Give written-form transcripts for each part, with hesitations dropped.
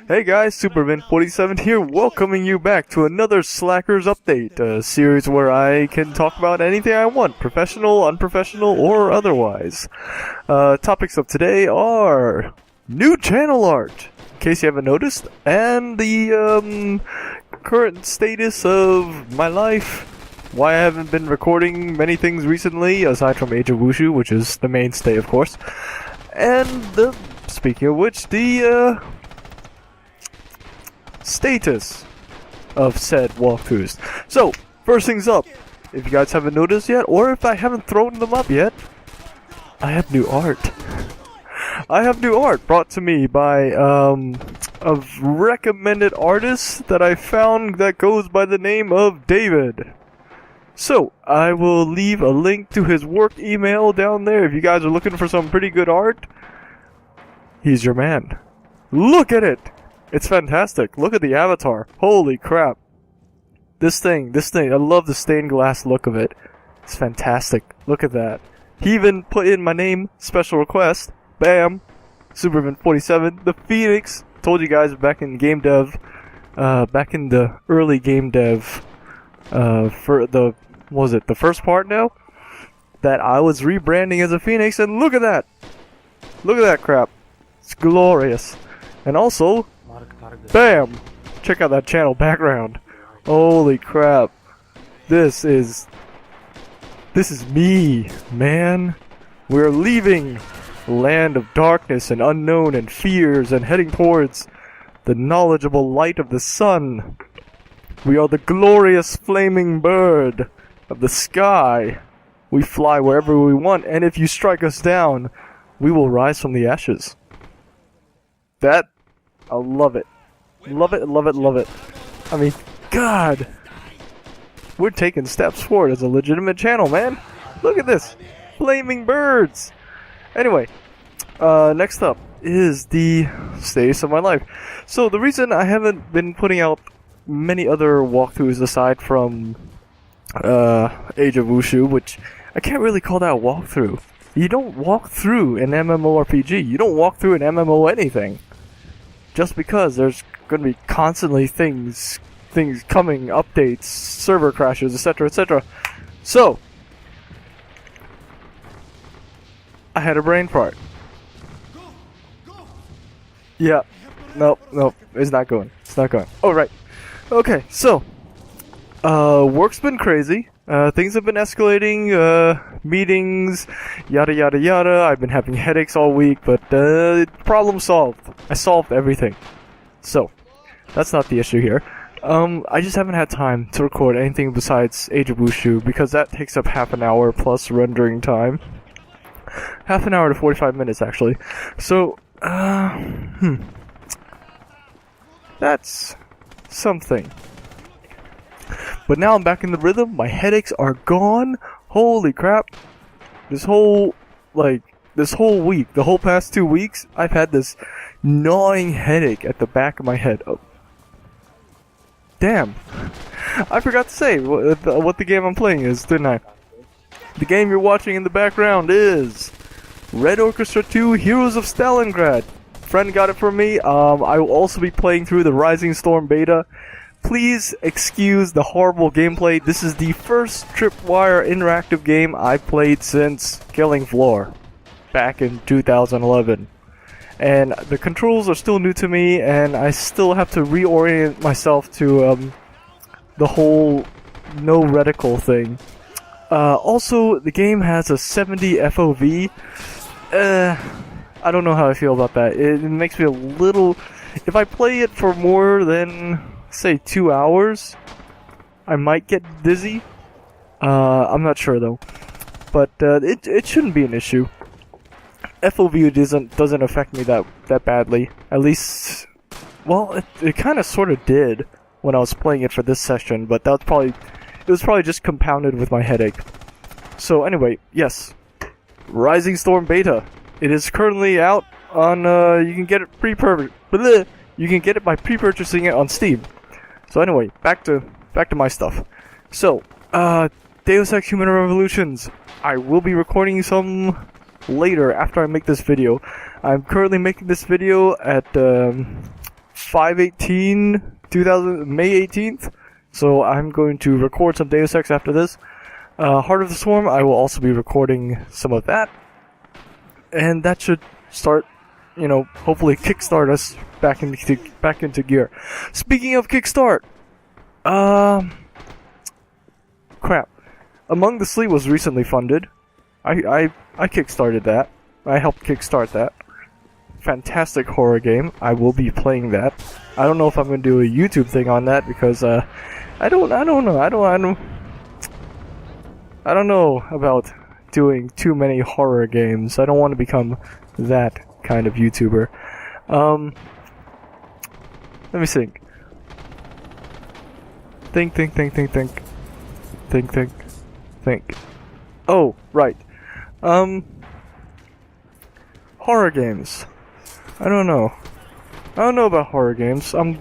Hey guys, Superman47 here, welcoming you back to another Slackers Update, a series where I can talk about anything I want, professional, unprofessional, or otherwise. Topics of today are new channel art, in case you haven't noticed, and the current status of my life, why I haven't been recording many things recently, aside from Age of Wushu, which is the mainstay, of course, and speaking of which, the status of said walkthroughs. So, first things up, if you guys haven't noticed yet, or if I haven't thrown them up yet, I have new art. I have new art brought to me by a recommended artist that I found that goes by the name of David. So, I will leave a link to his work email down there if you guys are looking for some pretty good art. He's your man. Look at it! It's fantastic. Look at the avatar. Holy crap. This thing, I love the stained glass look of it. It's fantastic. Look at that. He even put in my name, special request. Bam. Superman47, the Phoenix. Told you guys back in game dev, back in the early game dev, for the, what was it, the first part now? That I was rebranding as a Phoenix, and look at that! Look at that crap. It's glorious. And also, bam! Check out that channel background. Holy crap. This is me, man. We're leaving the land of darkness and unknown and fears and heading towards the knowledgeable light of the sun. We are the glorious flaming bird of the sky. We fly wherever we want, and if you strike us down, we will rise from the ashes. That, I love it. Love it, love it, love it. I mean, God. We're taking steps forward as a legitimate channel, man. Look at this. Flaming birds. Anyway, next up is the status of my life. So the reason I haven't been putting out many other walkthroughs aside from Age of Wushu, which I can't really call that a walkthrough. You don't walk through an MMORPG. You don't walk through an MMO anything. Just because there's going to be constantly things coming, updates, server crashes, etc., etc. So, I had a brain fart. Yeah. Nope, it's not going. It's not going. Oh, right. Okay, so, work's been crazy. Things have been escalating, meetings, yada yada yada. I've been having headaches all week, but problem solved. I solved everything. So, that's not the issue here. I just haven't had time to record anything besides Age of Wushu, because that takes up half an hour plus rendering time. Half an hour to 45 minutes, actually. So, that's something. But now I'm back in the rhythm, my headaches are gone. Holy crap. This whole week, the whole past 2 weeks, I've had this gnawing headache at the back of my head. Oh. Damn. I forgot to say what the game I'm playing is, didn't I? The game you're watching in the background is Red Orchestra 2 Heroes of Stalingrad. Friend got it for me. I will also be playing through the Rising Storm beta. Please excuse the horrible gameplay. This is the first tripwire interactive game I played since Killing Floor back in 2011. And the controls are still new to me, and I still have to reorient myself to the whole no reticle thing. Also, the game has a 70 FOV. I don't know how I feel about that. It makes me a little... If I play it for more than, say, 2 hours, I might get dizzy. I'm not sure though. But it shouldn't be an issue. FOV doesn't affect me that badly. At least, well, it kind of sort of did when I was playing it for this session, but it was probably just compounded with my headache. So anyway, yes, Rising Storm beta. It is currently out on. You can get it You can get it by pre-purchasing it on Steam. So anyway, back to my stuff. So, Deus Ex Human Revolutions. I will be recording some later after I make this video. I'm currently making this video at 5/18/2000, May 18th. So I'm going to record some Deus Ex after this. Heart of the Swarm, I will also be recording some of that. And that should start, you know, hopefully kickstart us back into gear. Speaking of kickstart, crap. Among the Sleep was recently funded. I kickstarted that. I helped kickstart that. Fantastic horror game. I will be playing that. I don't know if I'm going to do a YouTube thing on that because I don't know about doing too many horror games. I don't want to become that kind of YouTuber. Let me think. Think. Oh, right. Horror games. I don't know about horror games. I'm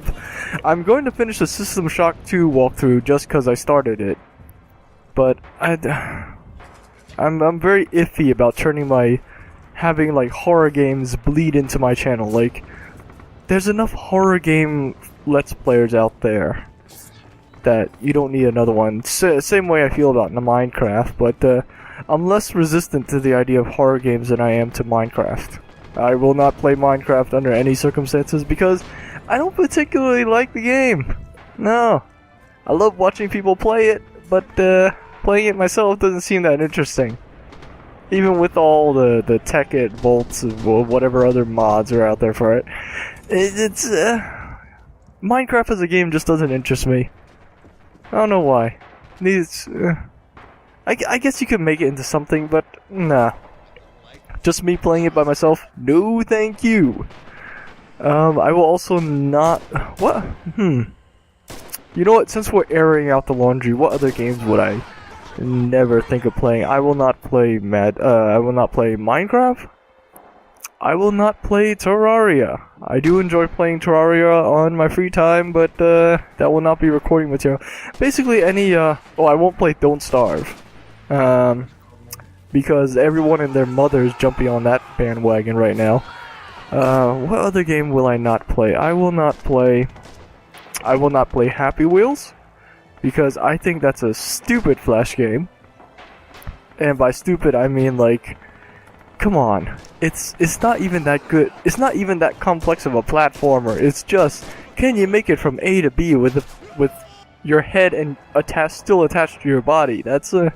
going to finish the System Shock 2 walkthrough just because I started it. But I'm very iffy about having like horror games bleed into my channel. Like, there's enough horror game Let's Players out there that you don't need another one. Same way I feel about Minecraft, but I'm less resistant to the idea of horror games than I am to Minecraft. I will not play Minecraft under any circumstances because I don't particularly like the game. No. I love watching people play it, but playing it myself doesn't seem that interesting. Even with all the tech it bolts and whatever other mods are out there for it. It's Minecraft as a game just doesn't interest me. I don't know why. I guess you could make it into something, but nah. Just me playing it by myself? No, thank you. I will also not. What? You know what? Since we're airing out the laundry, what other games would I never think of playing? I will not play I will not play Minecraft. I will not play Terraria. I do enjoy playing Terraria on my free time, but that will not be recording material. Basically, any I won't play Don't Starve. Because everyone and their mother is jumping on that bandwagon right now. What other game will I not play? I will not play Happy Wheels, because I think that's a stupid Flash game. And by stupid, I mean like, come on, it's not even that good. It's not even that complex of a platformer. It's just, can you make it from A to B with your head and still attached to your body? That's a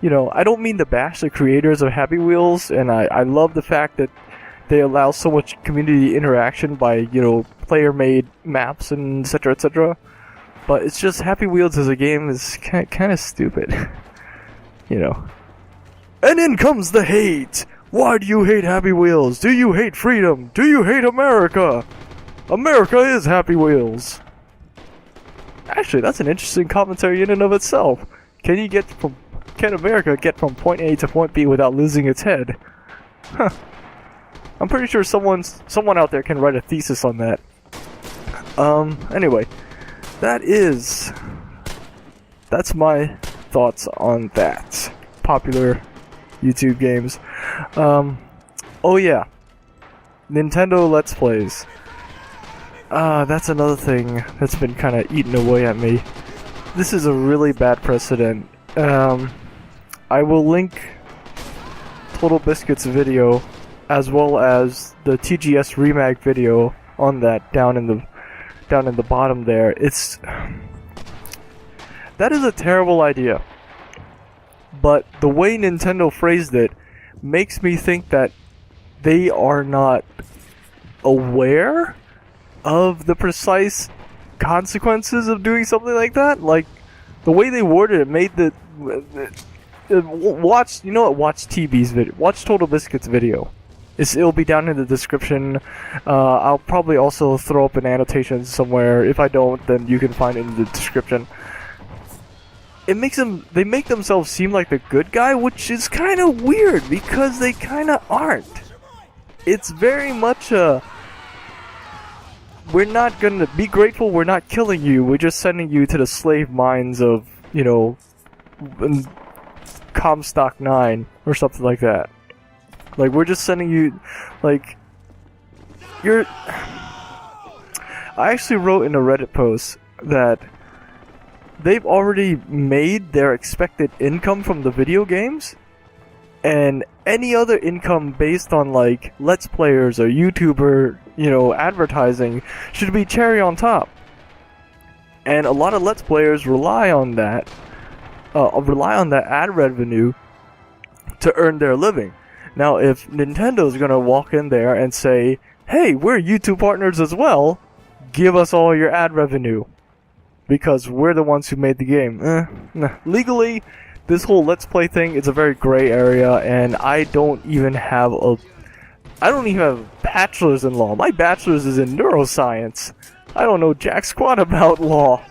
You know, I don't mean to bash the creators of Happy Wheels, and I love the fact that they allow so much community interaction by, you know, player-made maps and etc, etc. But it's just Happy Wheels as a game is kind of stupid. You know. And in comes the hate! Why do you hate Happy Wheels? Do you hate freedom? Do you hate America? America is Happy Wheels. Actually, that's an interesting commentary in and of itself. Can America get from point A to point B without losing its head? Huh. I'm pretty sure someone out there can write a thesis on that. Anyway, that's my thoughts on that. Popular YouTube games. Oh yeah. Nintendo Let's Plays. That's another thing that's been kind of eating away at me. This is a really bad precedent. I will link Total Biscuit's video as well as the TGS Remag video on that down in the bottom there. That is a terrible idea. But the way Nintendo phrased it makes me think that they are not aware of the precise consequences of doing something like that. Like, the way they worded it made watch TB's video. Watch Total Biscuit's video. It'll be down in the description. I'll probably also throw up an annotation somewhere. If I don't, then you can find it in the description. They make themselves seem like the good guy, which is kind of weird because they kind of aren't. It's very much we're not gonna be grateful. We're not killing you. We're just sending you to the slave mines of, you know, Comstock 9 or something like that. Like, we're just sending you, like, I actually wrote in a Reddit post that they've already made their expected income from the video games, and any other income based on like Let's Players or YouTuber, advertising should be cherry on top. And a lot of Let's Players rely on that ad revenue to earn their living. Now, if Nintendo's gonna walk in there and say, "Hey, we're YouTube partners as well, give us all your ad revenue, because we're the ones who made the game." Nah. Legally, this whole Let's Play thing is a very gray area, and I don't even have a bachelor's in law. My bachelor's is in neuroscience. I don't know jack squat about law.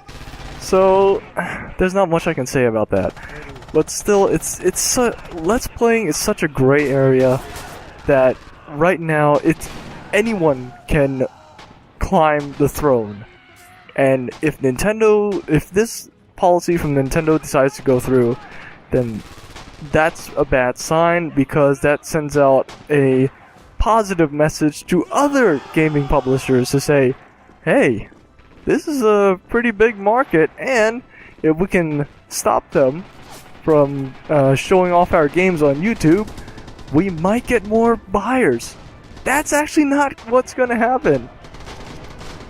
So, there's not much I can say about that. But still, Let's Playing is such a gray area that right now anyone can climb the throne. And if this policy from Nintendo decides to go through, then that's a bad sign, because that sends out a positive message to other gaming publishers to say, hey, this is a pretty big market, and if we can stop them from showing off our games on YouTube, we might get more buyers. That's actually not what's going to happen.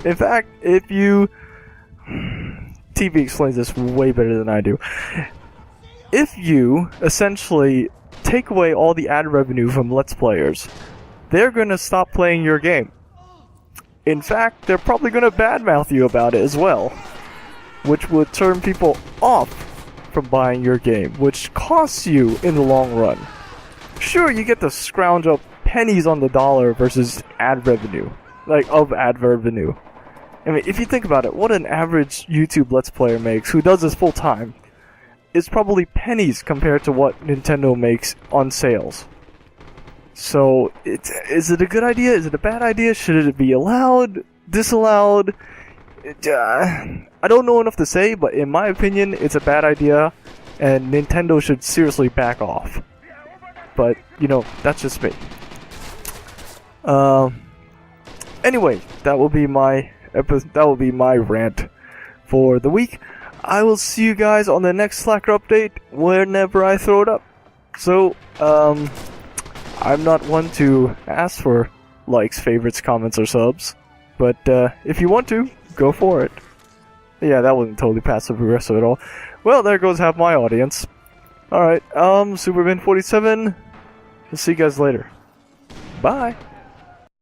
In fact, TV explains this way better than I do. If you essentially take away all the ad revenue from Let's Players, they're going to stop playing your game. In fact, they're probably going to badmouth you about it as well, which would turn people off from buying your game, which costs you in the long run. Sure, you get to scrounge up pennies on the dollar versus ad revenue. I mean, if you think about it, what an average YouTube Let's Player makes, who does this full time, is probably pennies compared to what Nintendo makes on sales. So, is it a good idea? Is it a bad idea? Should it be allowed? Disallowed? I don't know enough to say, but in my opinion, it's a bad idea, and Nintendo should seriously back off. But, that's just me. Anyway, that will be my rant for the week. I will see you guys on the next Slacker update whenever I throw it up. So, I'm not one to ask for likes, favorites, comments, or subs, but if you want to, go for it. Yeah, that wasn't totally passive aggressive at all. Well, there goes half my audience. Alright, Superman47, see you guys later. Bye!